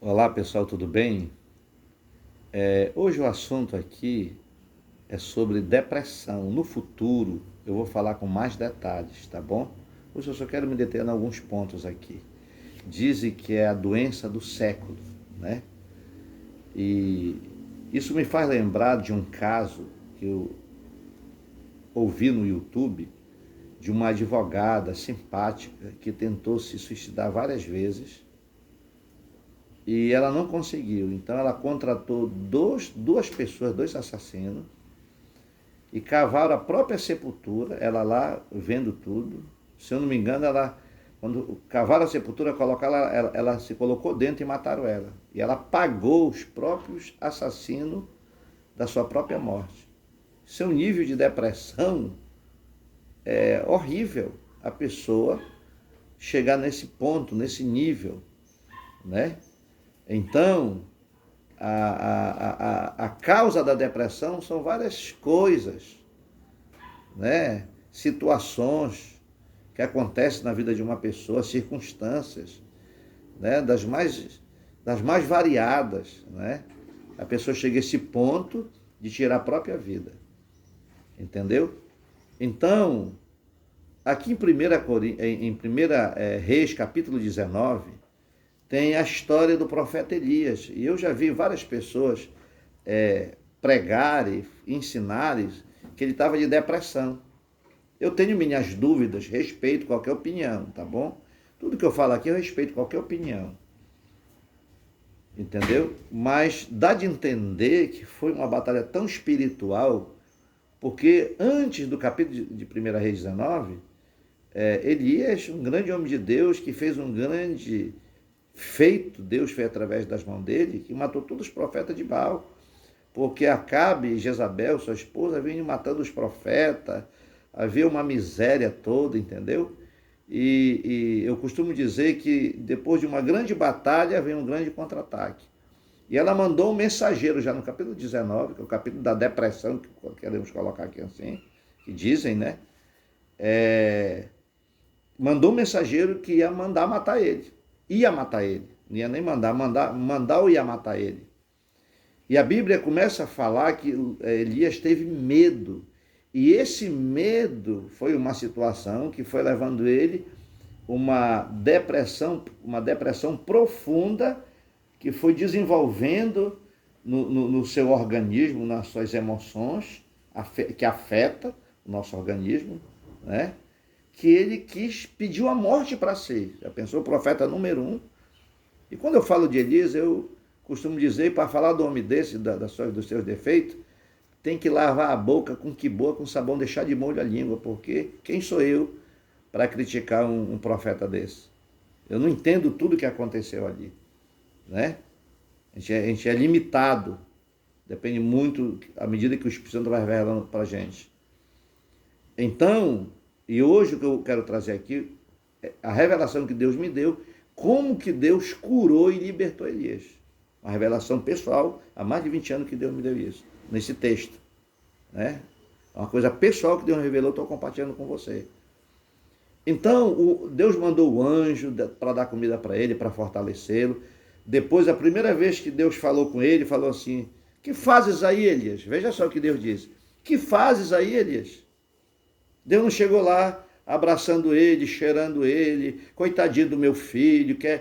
Olá pessoal, tudo bem? Hoje o assunto aqui é sobre depressão. No futuro eu vou falar com mais detalhes, tá bom? Hoje eu só quero me deter em alguns pontos aqui. Dizem que é a doença do século, né? E isso me faz lembrar de um caso que eu ouvi no YouTube de uma advogada simpática que tentou se suicidar várias vezes e ela não conseguiu. Então ela contratou duas pessoas, dois assassinos, e cavaram a própria sepultura, ela lá vendo tudo. Se eu não me engano, ela, quando cavaram a sepultura, ela se colocou dentro e mataram ela. E ela pagou os próprios assassinos da sua própria morte. Seu nível de depressão é horrível. A pessoa chegar nesse ponto, nesse nível, né? Então, a causa da depressão são várias coisas, né? Situações que acontecem na vida de uma pessoa, circunstâncias, né? Das mais variadas, né? A pessoa chega a esse ponto de tirar a própria vida, entendeu? Então, aqui em 1 Reis, capítulo 19, tem a história do profeta Elias. E eu já vi várias pessoas pregarem, ensinarem que ele estava de depressão. Eu tenho minhas dúvidas, respeito qualquer opinião, tá bom? Tudo que eu falo aqui eu respeito qualquer opinião, entendeu? Mas dá de entender que foi uma batalha tão espiritual, porque antes do capítulo de 1 Reis 19, Elias, um grande homem de Deus, que fez um grande feito, Deus fez através das mãos dele, que matou todos os profetas de Baal. Porque Acabe e Jezabel, sua esposa, vinham matando os profetas, havia uma miséria toda, entendeu? E eu costumo dizer que depois de uma grande batalha, vem um grande contra-ataque. E ela mandou um mensageiro, já no capítulo 19, que é o capítulo da depressão, que queremos colocar aqui assim, que dizem, né? Mandou um mensageiro que ia mandar matar ele. Ia matar ele. Não ia nem mandar ou ia matar ele. E a Bíblia começa a falar que Elias teve medo. E esse medo foi uma situação que foi levando ele uma depressão profunda que foi desenvolvendo no seu organismo, nas suas emoções, que afeta o nosso organismo, né? Que ele pediu a morte para si. Já pensou? O profeta número 1. E quando eu falo de Elias, eu costumo dizer, para falar do homem desse, dos seus defeitos, tem que lavar a boca com que boa, com sabão, deixar de molho a língua, porque quem sou eu para criticar um profeta desse? Eu não entendo tudo o que aconteceu ali, né? A gente é limitado, depende muito à medida que o Espírito Santo vai revelando para a gente. Então, e hoje o que eu quero trazer aqui é a revelação que Deus me deu, como que Deus curou e libertou Elias. Uma revelação pessoal, há mais de 20 anos que Deus me deu isso, nesse texto, né? É uma coisa pessoal que Deus me revelou, estou compartilhando com você. Então, Deus mandou o anjo para dar comida para ele, para fortalecê-lo. Depois, a primeira vez que Deus falou com ele, falou assim: que fazes aí, Elias? Veja só o que Deus disse: que fazes aí, Elias? Deus não chegou lá abraçando ele, cheirando ele, coitadinho do meu filho, que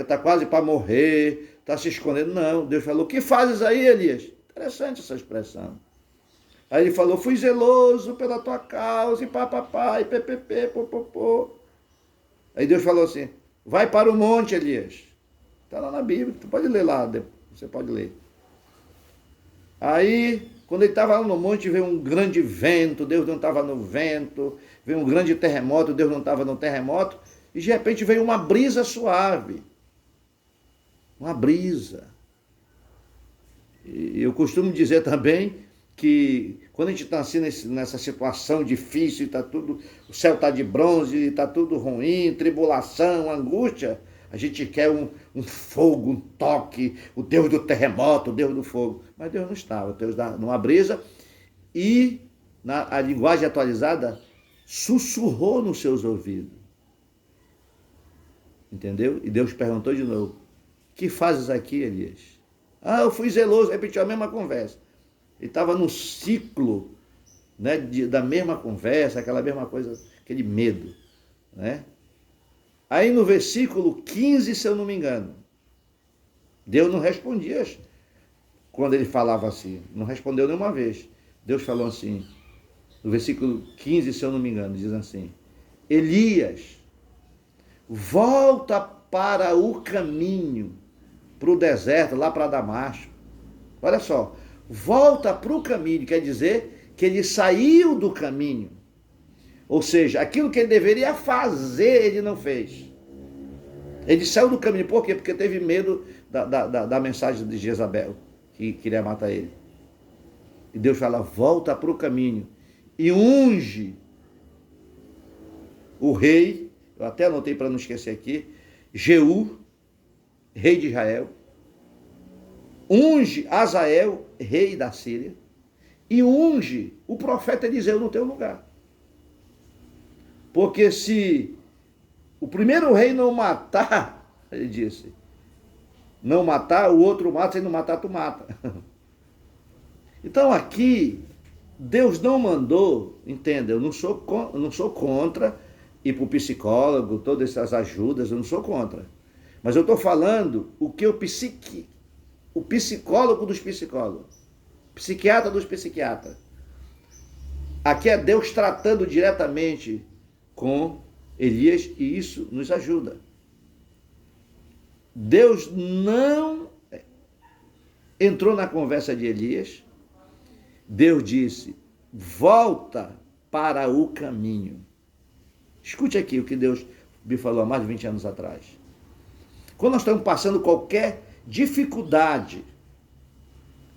tá quase para morrer, está se escondendo. Não, Deus falou: que fazes aí, Elias? Interessante essa expressão. Aí ele falou: fui zeloso pela tua causa, e papapá, e ppp, popopô. Aí Deus falou assim: vai para o monte, Elias. Está lá na Bíblia, tu pode ler lá, você pode ler. Aí, quando ele estava lá no monte, veio um grande vento, Deus não estava no vento, veio um grande terremoto, Deus não estava no terremoto, e de repente veio uma brisa suave. Uma brisa. E eu costumo dizer também que quando a gente está assim nessa situação difícil, tá tudo, o céu está de bronze, está tudo ruim, tribulação, angústia, a gente quer um fogo, um toque, o Deus do terremoto, o Deus do fogo. Mas Deus não estava, Deus dá numa brisa e, a linguagem atualizada, sussurrou nos seus ouvidos. Entendeu? E Deus perguntou de novo: que fazes aqui, Elias? Ah, eu fui zeloso, repetiu a mesma conversa. Ele estava no ciclo, né, da mesma conversa, aquela mesma coisa, aquele medo, né? Aí no versículo 15, se eu não me engano, Deus não respondia quando ele falava assim, não respondeu nenhuma vez. Deus falou assim, no versículo 15, se eu não me engano, diz assim: Elias, volta para o caminho, para o deserto, lá para Damasco. Olha só, volta para o caminho, quer dizer que ele saiu do caminho. Ou seja, aquilo que ele deveria fazer, ele não fez. Ele saiu do caminho. Por quê? Porque teve medo da mensagem de Jezabel, que queria matar ele. E Deus fala, volta para o caminho e unge o rei, eu até anotei para não esquecer aqui, Jeú, rei de Israel, unge Azael, rei da Síria, e unge o profeta Eliseu no teu lugar. Porque se o primeiro rei não matar, ele disse, não matar, o outro mata, se não matar, tu mata. Então aqui, Deus não mandou, entenda, eu não sou contra ir para o psicólogo, todas essas ajudas, eu não sou contra. Mas eu estou falando o que o psicólogo dos psicólogos, psiquiatra dos psiquiatras. Aqui é Deus tratando diretamente com Elias e isso nos ajuda. Deus não entrou na conversa de Elias. Deus disse, volta para o caminho. Escute aqui o que Deus me falou há mais de 20 anos atrás. Quando nós estamos passando qualquer dificuldade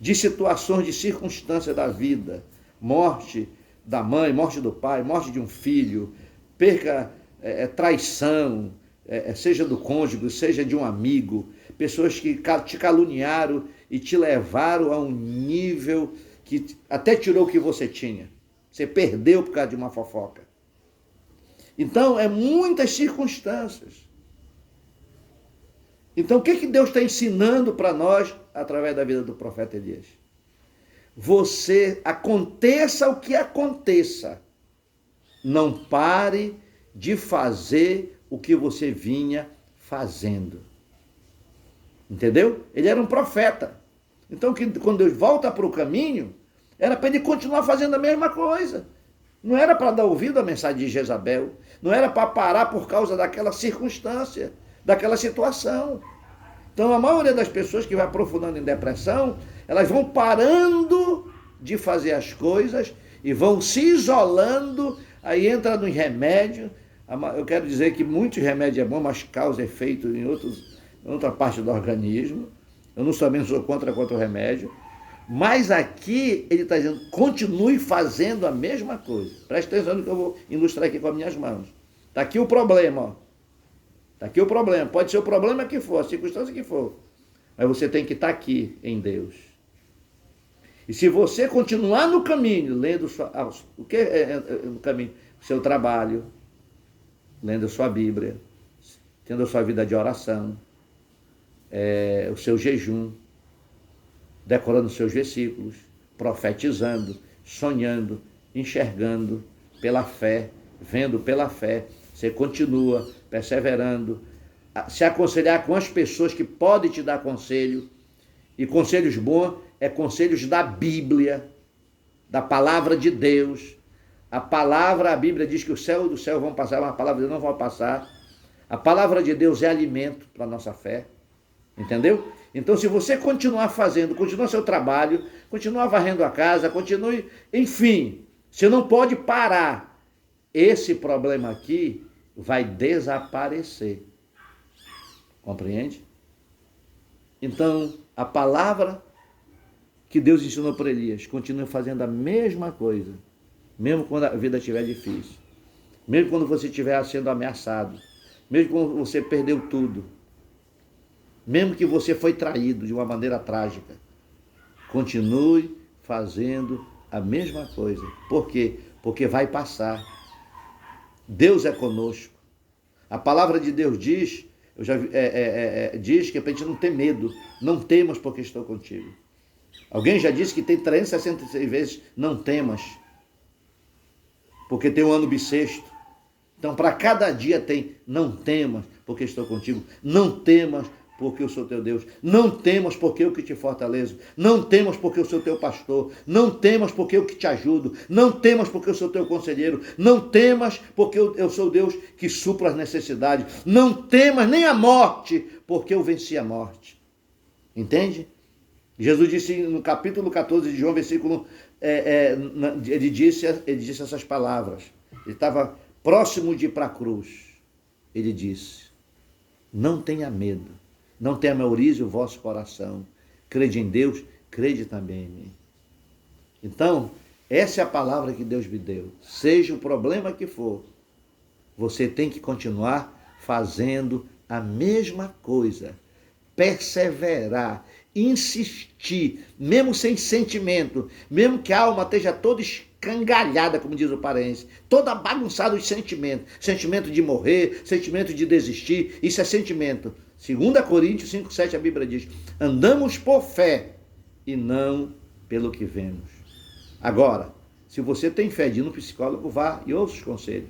de situações, de circunstâncias da vida, morte da mãe, morte do pai, morte de um filho, perca, traição, seja do cônjuge, seja de um amigo, pessoas que te caluniaram e te levaram a um nível que até tirou o que você tinha. Você perdeu por causa de uma fofoca. Então, muitas circunstâncias. Então, o que Deus está ensinando para nós através da vida do profeta Elias? Você, aconteça o que aconteça, não pare de fazer o que você vinha fazendo. Entendeu? Ele era um profeta. Então, quando Deus volta para o caminho, era para ele continuar fazendo a mesma coisa. Não era para dar ouvido à mensagem de Jezabel. Não era para parar por causa daquela circunstância, daquela situação. Então, a maioria das pessoas que vai aprofundando em depressão, elas vão parando de fazer as coisas e vão se isolando, aí entra no remédio. Eu quero dizer que muitos remédios é bom, mas causa efeito em outra parte do organismo. Eu também não sou contra o remédio. Mas aqui ele está dizendo, continue fazendo a mesma coisa. Presta atenção no que eu vou ilustrar aqui com as minhas mãos. Está aqui o problema, ó. Está aqui o problema. Pode ser o problema que for, a circunstância que for. Mas você tem que estar aqui em Deus. E se você continuar no caminho, lendo o que é no caminho? O seu trabalho, lendo a sua Bíblia, tendo a sua vida de oração, o seu jejum, decorando os seus versículos, profetizando, sonhando, enxergando pela fé, vendo pela fé, você continua perseverando, se aconselhar com as pessoas que podem te dar conselho, e conselhos bons conselhos da Bíblia, da palavra de Deus. A Bíblia diz que o céu e do céu vão passar, mas a palavra de Deus não vai passar. A palavra de Deus é alimento para a nossa fé, entendeu? Então, se você continuar fazendo, continuar seu trabalho, continuar varrendo a casa, continue, enfim, você não pode parar. Esse problema aqui vai desaparecer. Compreende? Então, a palavra que Deus ensinou para Elias, continue fazendo a mesma coisa, mesmo quando a vida estiver difícil, mesmo quando você estiver sendo ameaçado, mesmo quando você perdeu tudo, mesmo que você foi traído de uma maneira trágica, continue fazendo a mesma coisa. Por quê? Porque vai passar. Deus é conosco. A palavra de Deus diz, Diz que é para a gente não ter medo. Não temas porque estou contigo. Alguém já disse que tem 366 vezes não temas, porque tem um ano bissexto. Então, para cada dia tem não temas porque estou contigo. Não temas porque eu sou teu Deus. Não temas porque eu que te fortaleço. Não temas porque eu sou teu pastor. Não temas porque eu que te ajudo. Não temas porque eu sou teu conselheiro. Não temas porque eu sou Deus que supra as necessidades. Não temas nem a morte, porque eu venci a morte. Entende? Jesus disse no capítulo 14 de João, versículo, ele disse essas palavras. Ele estava próximo de ir para a cruz. Ele disse: não tenha medo, não temorize o vosso coração. Crede em Deus, crede também em mim. Então, essa é a palavra que Deus me deu. Seja o problema que for, você tem que continuar fazendo a mesma coisa. Perseverar, insistir, mesmo sem sentimento, mesmo que a alma esteja toda escangalhada, como diz o paraense, toda bagunçada de sentimento, sentimento de morrer, sentimento de desistir, isso é sentimento. 2 Coríntios 5,7 a Bíblia diz: andamos por fé e não pelo que vemos. Agora, se você tem fé de ir no psicólogo, vá e ouça os conselhos,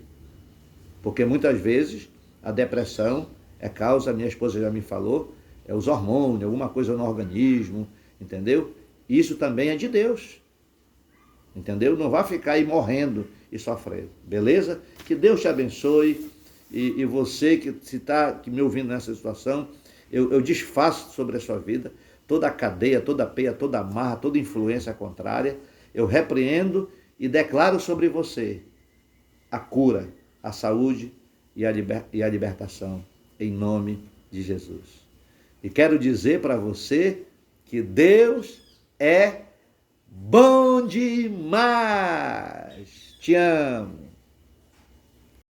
porque muitas vezes a depressão é causa, minha esposa já me falou, é os hormônios, alguma coisa no organismo, entendeu? Isso também é de Deus, entendeu? Não vá ficar aí morrendo e sofrendo, beleza? Que Deus te abençoe, e você que está me ouvindo nessa situação, eu desfaço sobre a sua vida toda a cadeia, toda a peia, toda a amarra, toda influência contrária, eu repreendo e declaro sobre você a cura, a saúde e a libertação, em nome de Jesus. E quero dizer para você que Deus é bom demais. Te amo.